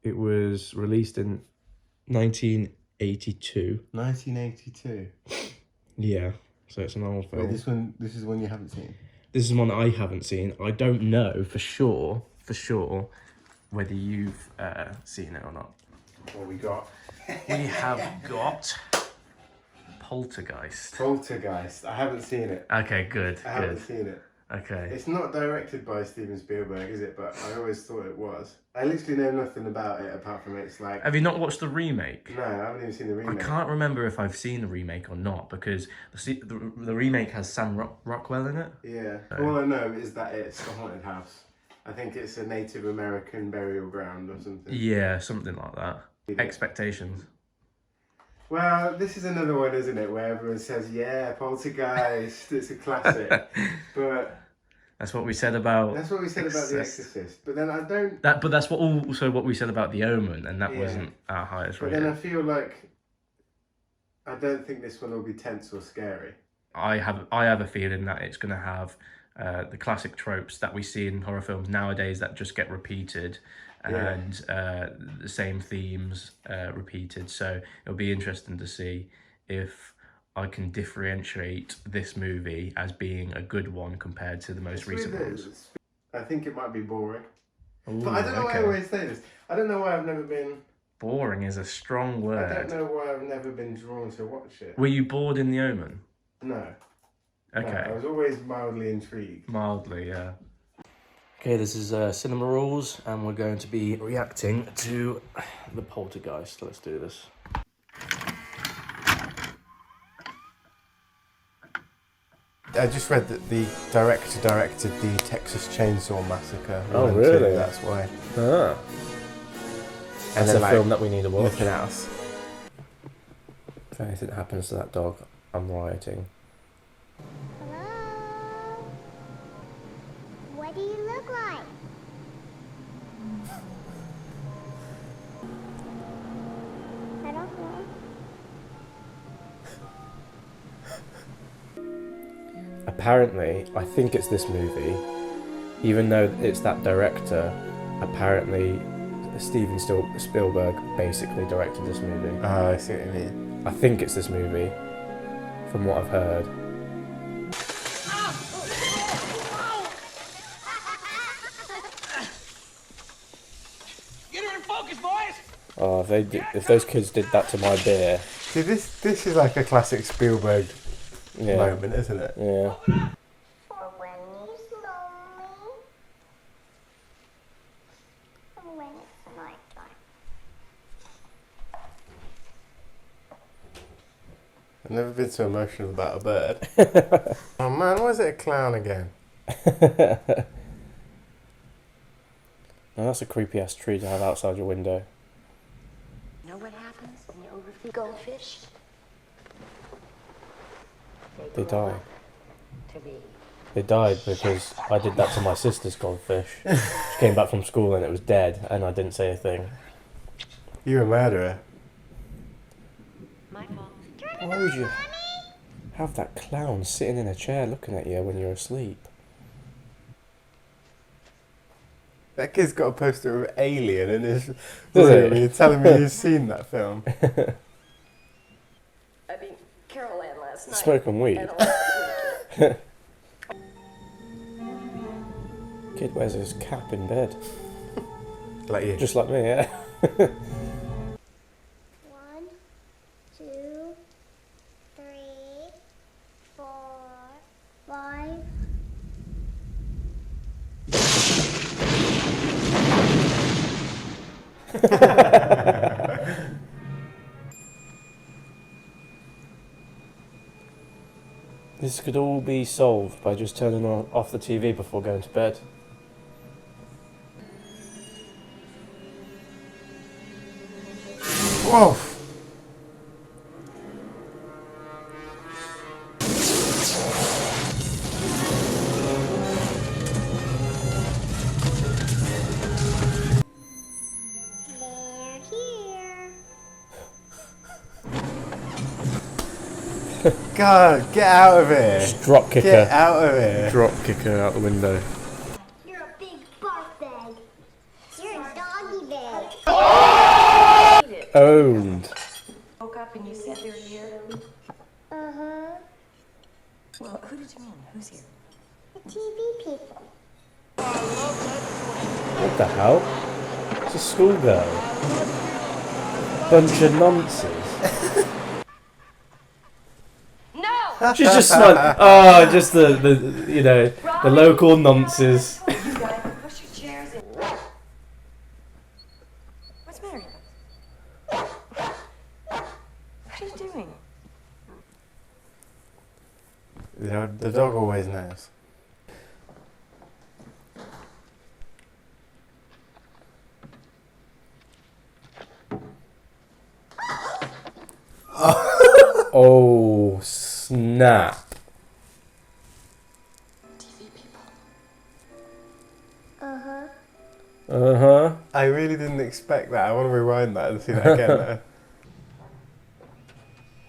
It was released in 1982. 1982. Yeah, so it's an old film. Wait, this is one you haven't seen? This is one I haven't seen. I don't know for sure, whether you've seen it or not. What we got? We have got Poltergeist. Poltergeist. I haven't seen it. Okay, good. I haven't seen it. Okay. It's not directed by Steven Spielberg, is it? But I always thought it was. I literally know nothing about it apart from it's like... Have you not watched the remake? No, I haven't even seen the remake. I can't remember if I've seen the remake or not, because the remake has Sam Rockwell in it. Yeah. All I know is that it's a haunted house. I think it's a Native American burial ground or something. Yeah, something like that. Expectations. Well, this is another one, isn't it, where everyone says, yeah, Poltergeist, it's a classic. But that's what we said about... That's what we said about The Exorcist. But then I don't... But that's also what we said about The Omen, and that wasn't our highest rating. But then I feel like... I don't think this one will be tense or scary. I have a feeling that it's going to have the classic tropes that we see in horror films nowadays that just get repeated. And the same themes repeated. So it'll be interesting to see if I can differentiate this movie as being a good one compared to the most recent ones. I think it might be boring. Ooh, but I don't know why I always say this. I don't know why I've never been... Boring is a strong word. I don't know why I've never been drawn to watch it. Were you bored in The Omen? No. Okay. No, I was always mildly intrigued. Mildly, yeah. Okay, this is Cinema Rules, and we're going to be reacting to the Poltergeist. Let's do this. I just read that the director directed the Texas Chainsaw Massacre. Oh, really? That's why. Ah. That's a film that we need to watch. Nothing else. If anything happens to that dog, I'm rioting. Hello? What do you look like? I don't know. Apparently, I think it's this movie, even though it's that director, apparently Steven Spielberg basically directed this movie. Oh, I see what you mean. I think it's this movie, from what I've heard. Get her in focus, boys! Oh, if those kids did that to my beer. See, this is like a classic Spielberg moment, isn't it? Yeah. For when he's lonely. And when it's nighttime. I've never been so emotional about a bird. Oh man, why is it a clown again? Now that's a creepy ass tree to have outside your window. You know what happens when you overfeed goldfish? They die. To be. They died because I did that to my sister's goldfish. She came back from school and it was dead, and I didn't say a thing. You're a murderer. My fault. Why would you have that clown sitting in a chair looking at you when you're asleep? That kid's got a poster of Alien in his room. You're telling me you've seen that film? I mean, Carol Ann last night. Smoking weed. And last week. Kid wears his cap in bed. Like you. Just like me, yeah. 1, 2, 3, 4, 5. This could all be solved by just turning off the TV before going to bed. Whoa! They're here. God, get out of here! Just drop kick Get her. out of here! Drop kick her out the window. You're a big barf bag. You're a doggy bag. Owned. Woke up and you said they're here. Uh-huh. Well, who did you mean? Who's here? The TV people. What the hell? It's a schoolgirl. Bunch of nonsense. No! She's just smiling. Oh, just the you know, the local nonsense. You guys push your chairs in. What's the matter? What are you doing? You know, the dog always knows. Oh, snap. TV people. Uh-huh. Uh-huh. I really didn't expect that. I want to rewind that and see that again now.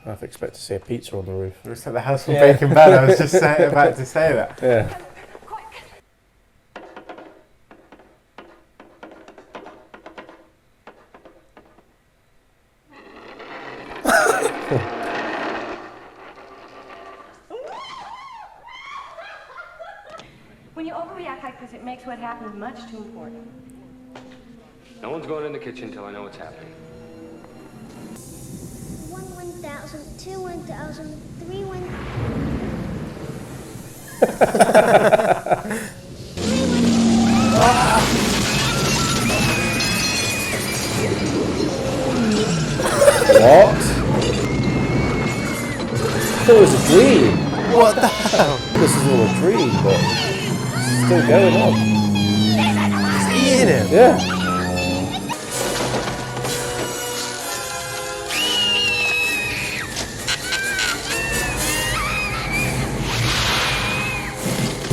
I half expect to see a pizza on the roof. Looks like the house from Bacon Bad. I was just about to say that. Yeah. When you overreact like this, it makes what happens much too important. No one's going in the kitchen until I know what's happening. 1,000, 2 1,000, 3 1. What? I thought it was a dream. What the hell? This is all a dream, but it's still going on. Is he in it? Yeah.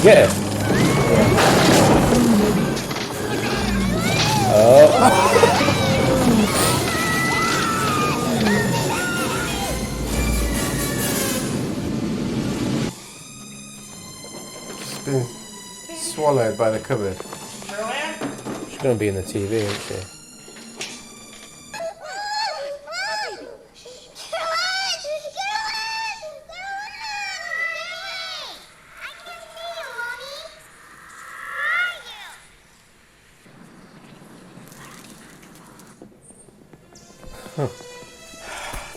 Get it. Oh. It's been swallowed by the cupboard. She's going to be in the TV, isn't she?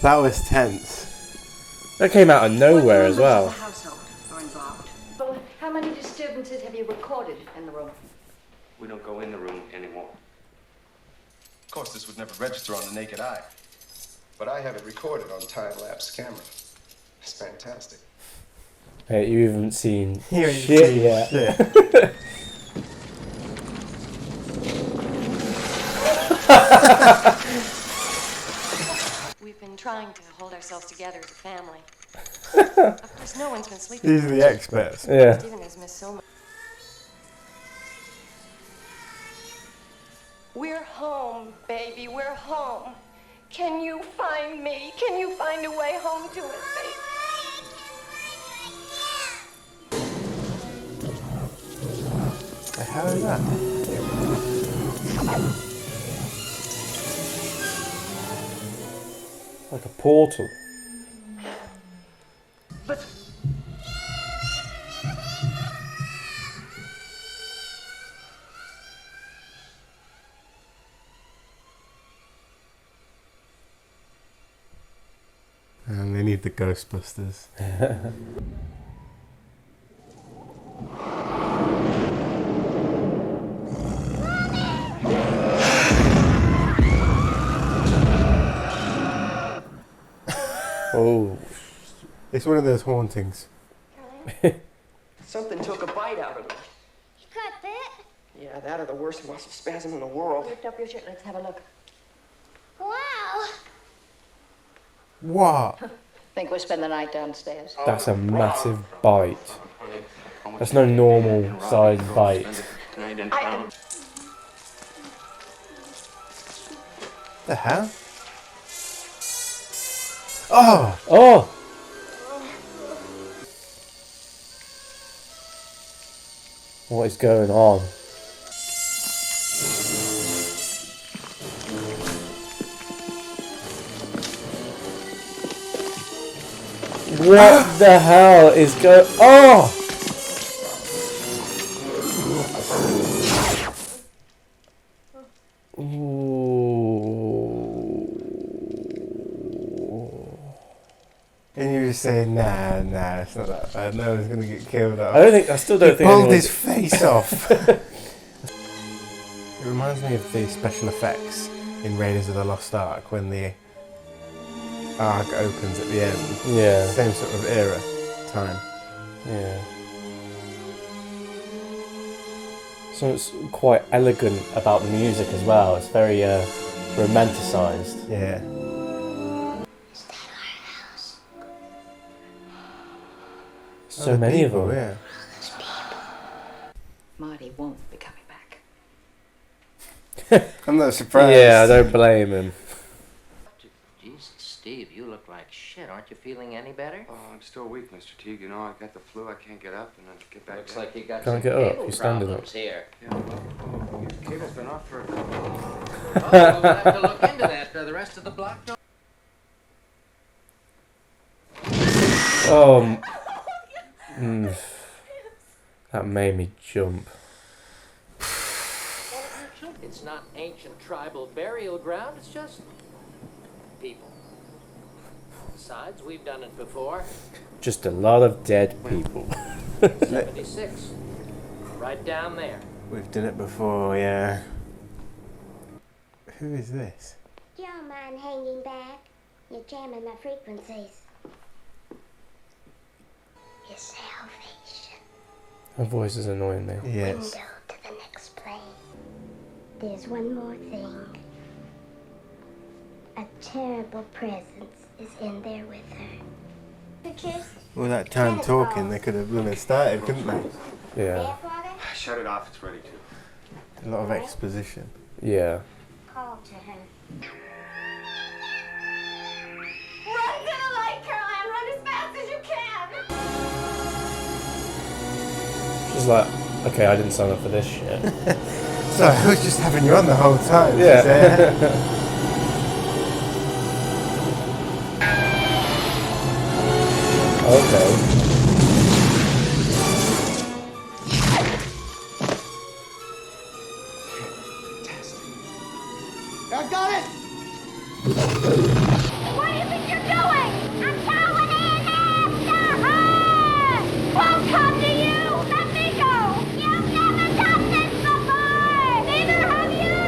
That was tense. That came out of nowhere as well. Household are involved. Well, how many disturbances have you recorded in the room? We don't go in the room anymore. Of course, this would never register on the naked eye. But I have it recorded on time-lapse camera. It's fantastic. Hey, you haven't seen You ain't shit seen yet. shit. We've been trying to hold ourselves together as a family. Of course, no one's been sleeping. These are the experts. Yeah. Steven has missed so much. We're home, baby. We're home. Can you find me? Can you find a way home to us, baby? The hell is that? Like a portal. And they need the Ghostbusters. Oh. It's one of those hauntings. Something took a bite out of me. You got that? Yeah, that or the worst muscle spasm in the world. Lift up your shirt. Let's have a look. Wow. What? Think we'll spend the night downstairs. That's a massive bite. That's no normal size bite. Tonight in town. The hell? Oh! Oh! What is going on? What the hell is Oh! And you just say, nah, it's not that bad. No one's gonna get killed off. I still don't think pulled anyone's... his face off. It reminds me of the special effects in Raiders of the Lost Ark when the Ark opens at the end. Yeah. Same sort of era, time. Yeah. So it's quite elegant about the music as well. It's very romanticised. Yeah. So many of them. Yeah. Marty won't be coming back. I'm not surprised. Yeah, I don't blame him. Jesus, Steve, you look like shit. Aren't you feeling any better? Oh, I'm still weak, Mr. Teague. You know, I got the flu. I can't get up and then get back Looks down. like you got Can't some get up. cable You're standing problems here. Yeah, well, the cable's been off for a couple of Oh, we'll have to look into that. The rest of the block don't... That made me jump. It's not ancient tribal burial ground. It's just people. Besides, we've done it before. Just a lot of dead people. 76. Right down there. We've done it before, yeah. Who is this? You don't mind hanging back? You're jamming my frequencies. Your salvation. Her voice is annoying me. Yes. Window to the next plane. There's one more thing. A terrible presence is in there with her. Pictures? All that time talking, they could have started, couldn't they? Yeah. Shut it off. It's ready to. A lot of exposition. Yeah. Call to her. Run to the light, Caroline! Run as fast as you can! She's like, okay, I didn't sign up for this shit. Sorry, I was just having you on the whole time. Yeah. Okay. I got it! What do you think you're doing? I'm going in after her! Won't come to you! Let me go! You've never done this before! Neither have you!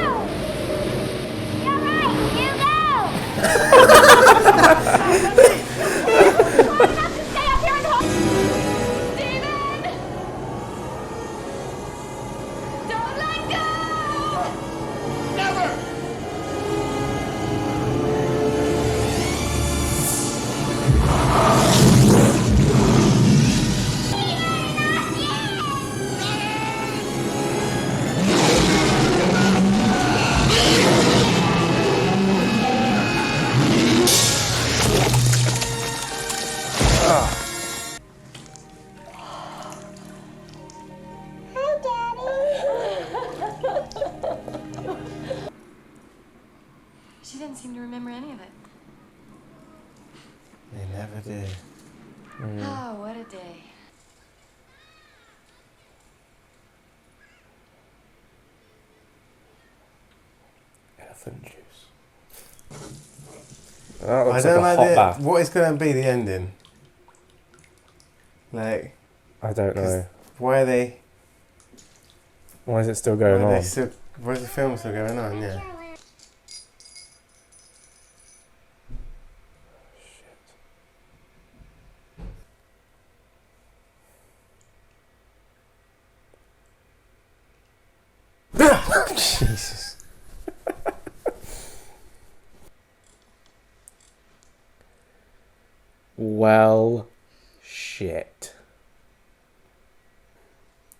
You're right, you go! Try not to stay up here and hold... Steven! Don't let go! Never! Hi, Daddy. She didn't seem to remember any of it. They never did. Oh, what a day. Elephant juice. That I looks don't like a like hot bath. what is going to be the ending. Like, I don't know. why are they? Why is it still going Why on? is the film still going on? Yeah. Jesus. Well, shit.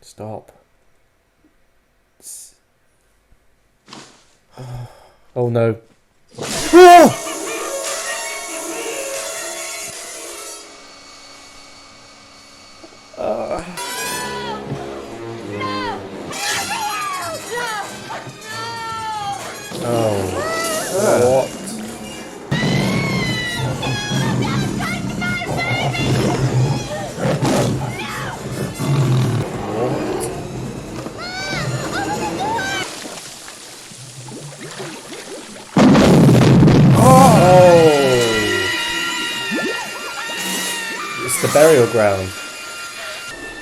Stop. Oh no. Oh. What? burial ground.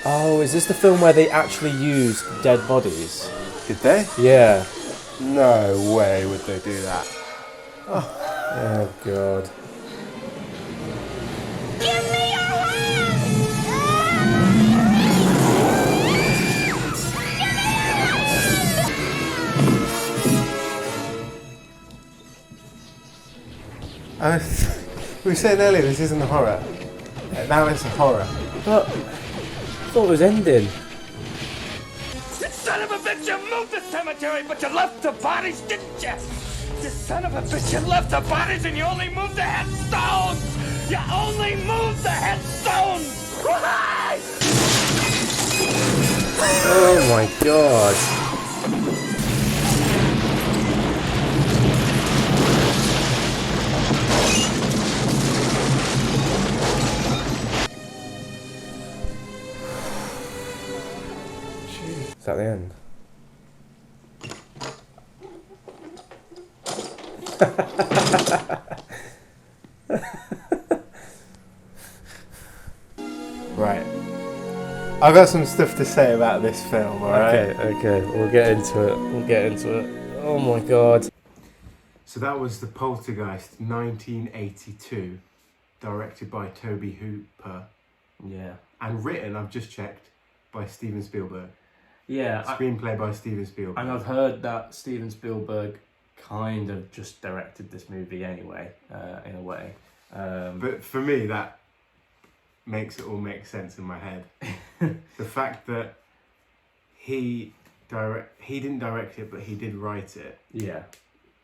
Oh, is this the film where they actually used dead bodies? Did they? Yeah. No way would they do that. Oh god. Give me your hand! We were saying earlier this isn't a horror. Now it's a horror. But I thought it was ending. You son of a bitch, you moved the cemetery, but you left the bodies, didn't you? You son of a bitch, you left the bodies and you only moved the headstones! You only moved the headstones! Why? Oh my god. Is that the end? Right. I've got some stuff to say about this film, alright? Okay, we'll get into it. Oh my god. So that was The Poltergeist, 1982, directed by Tobe Hooper, Yeah. and written, I've just checked, by Steven Spielberg. Yeah. Screenplay by Steven Spielberg. And I've heard that Steven Spielberg kind of just directed this movie anyway, in a way. But for me, that makes it all make sense in my head. The fact that he didn't direct it, but he did write it. Yeah.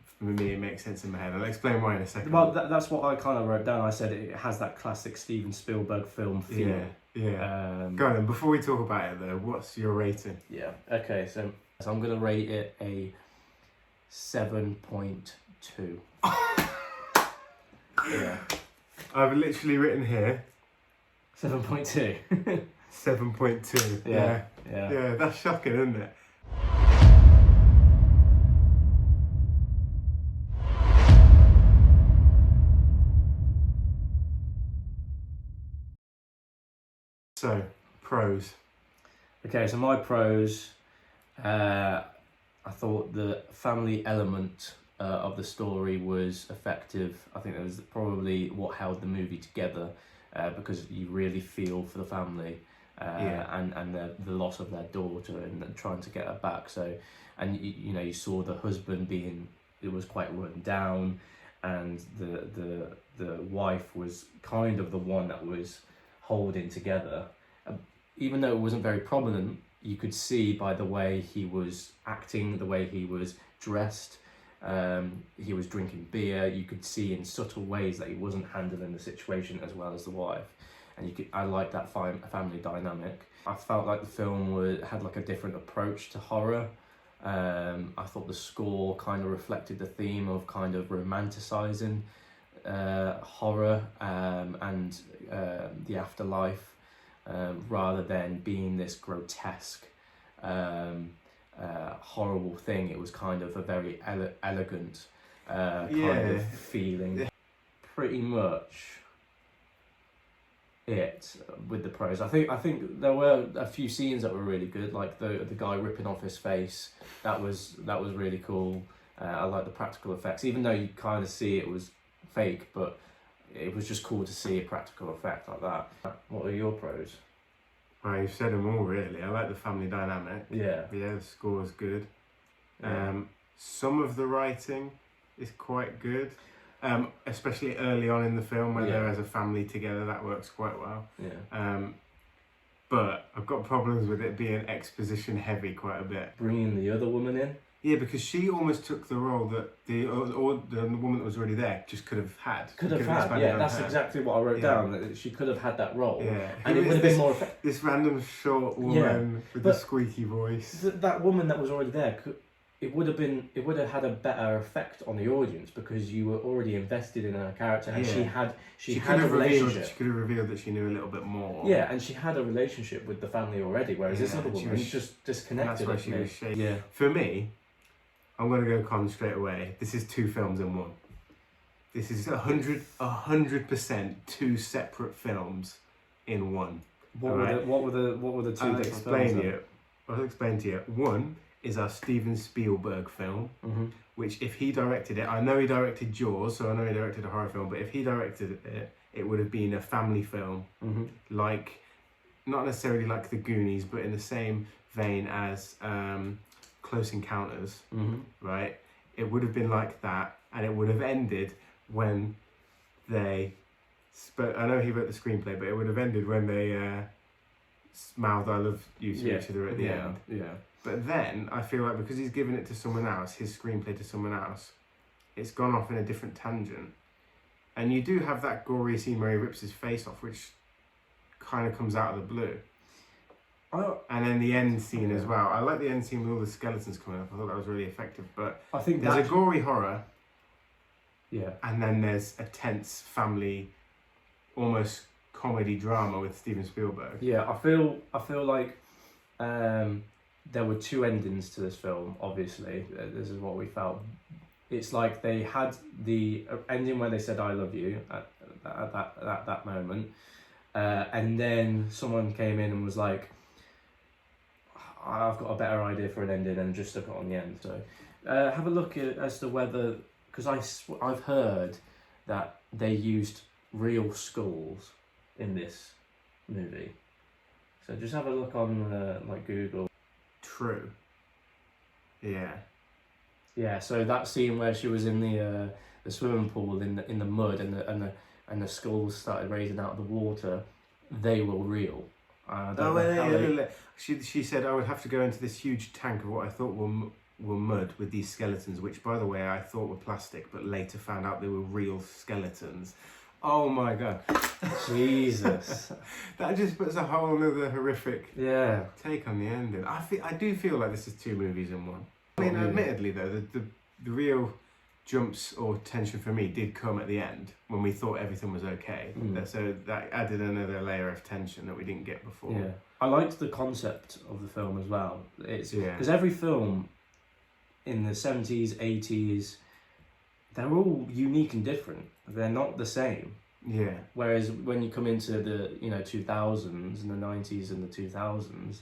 For me, it makes sense in my head. I'll explain why in a second. Well, that's what I kind of wrote down. I said it has that classic Steven Spielberg film feel. Yeah. Go on then. Before we talk about it though, what's your rating? Yeah. Okay. So I'm gonna rate it a 7.2. Yeah. I've literally written here 7.2. 7.2. Yeah. Yeah, that's shocking, isn't it? So, pros. Okay, so my pros, I thought the family element of the story was effective. I think that was probably what held the movie together, because you really feel for the family and the loss of their daughter and trying to get her back. So, and you saw the husband it was quite run down, and the wife was kind of the one that was holding together. Even though it wasn't very prominent, you could see by the way he was acting, the way he was dressed, he was drinking beer. You could see in subtle ways that he wasn't handling the situation as well as the wife, and I liked that family dynamic. I felt like the film had like a different approach to horror. I thought the score kind of reflected the theme of kind of romanticizing horror and the afterlife, rather than being this grotesque, horrible thing. It was kind of a very elegant kind of feeling. Pretty much it with the pros. I think there were a few scenes that were really good, like the guy ripping off his face. That was really cool. I like the practical effects, even though you kind of see it was fake, but it was just cool to see a practical effect like that. What are your pros? Well, you've said them all really. I like the family dynamic. Yeah, the score's good. Yeah. Some of the writing is quite good, especially early on in the film when they're as a family together. That works quite well. Yeah. But I've got problems with it being exposition heavy quite a bit. Bringing the other woman in. Yeah, because she almost took the role that the woman that was already there just could have had. Yeah, that's exactly what I wrote down. That she could have had that role. Yeah, and it would have been more effective. This random short woman with the squeaky voice. That woman that was already there, it would have had a better effect on the audience because you were already invested in her character, and she had a relationship. She could have revealed that she knew a little bit more. Yeah, and she had a relationship with the family already, whereas this other woman was just disconnected. That's why she was shaky. Yeah. For me, I'm going to go con straight away. This is two films in one. This is 100% two separate films in one. What were the two I'll different explain films? to you. I'll explain to you. One is our Steven Spielberg film, which if he directed it, I know he directed Jaws, so I know he directed a horror film, but if he directed it, it would have been a family film, like, not necessarily like The Goonies, but in the same vein as Close Encounters, right? It would have been like that, and it would have ended when they spoke. I know he wrote the screenplay, but it would have ended when they mouthed "I love you" to each other at the end. Yeah. But then I feel like because he's given it to someone else, his screenplay to someone else, it's gone off in a different tangent. And you do have that gory scene where he rips his face off, which kind of comes out of the blue. And then the end scene as well. I like the end scene with all the skeletons coming up. I thought that was really effective. But I think there's a gory horror. Yeah. And then there's a tense family, almost comedy drama with Steven Spielberg. Yeah, I feel like there were two endings to this film. Obviously, this is what we felt. It's like they had the ending where they said "I love you" at that moment, and then someone came in and was like, "I've got a better idea for an ending," and just stuck it on the end. So, have a look as to whether, because I've heard that they used real skulls in this movie. So just have a look on like Google. True. Yeah. Yeah. So that scene where she was in the swimming pool in the mud and the skulls started raising out of the water, they were real. She said I would have to go into this huge tank of what I thought were mud with these skeletons, which by the way I thought were plastic, but later found out they were real skeletons. Oh my god. Jesus. That just puts a whole other horrific Yeah. take on the ending. I do feel like this is two movies in one. I mean, admittedly though, the real jumps or tension for me did come at the end when we thought everything was okay. So that added another layer of tension that we didn't get before. Yeah. I liked the concept of the film as well. It's because every film in the 70s, 80s, they're all unique and different. They're not the same. Yeah. Whereas when you come into the 2000s and the 90s and the 2000s,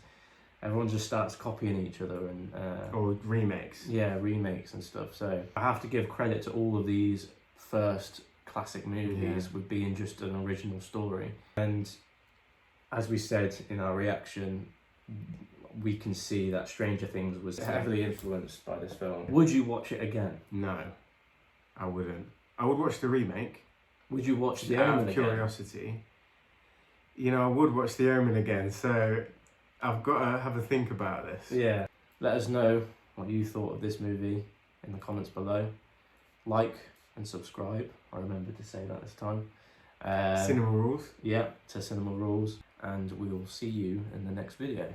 everyone just starts copying each other and or remakes. Yeah, remakes and stuff. So I have to give credit to all of these first classic movies with being just an original story. And as we said in our reaction, we can see that Stranger Things was heavily influenced by this film. Would you watch it again? No, I wouldn't. I would watch the remake. Would you watch The Omen Omen again? Out of curiosity. I would watch The Omen again, so I've got to have a think about this. Yeah. Let us know what you thought of this movie in the comments below. Like and subscribe. I remembered to say that this time. Cinema Rules. Yeah, to Cinema Rules. And we will see you in the next video.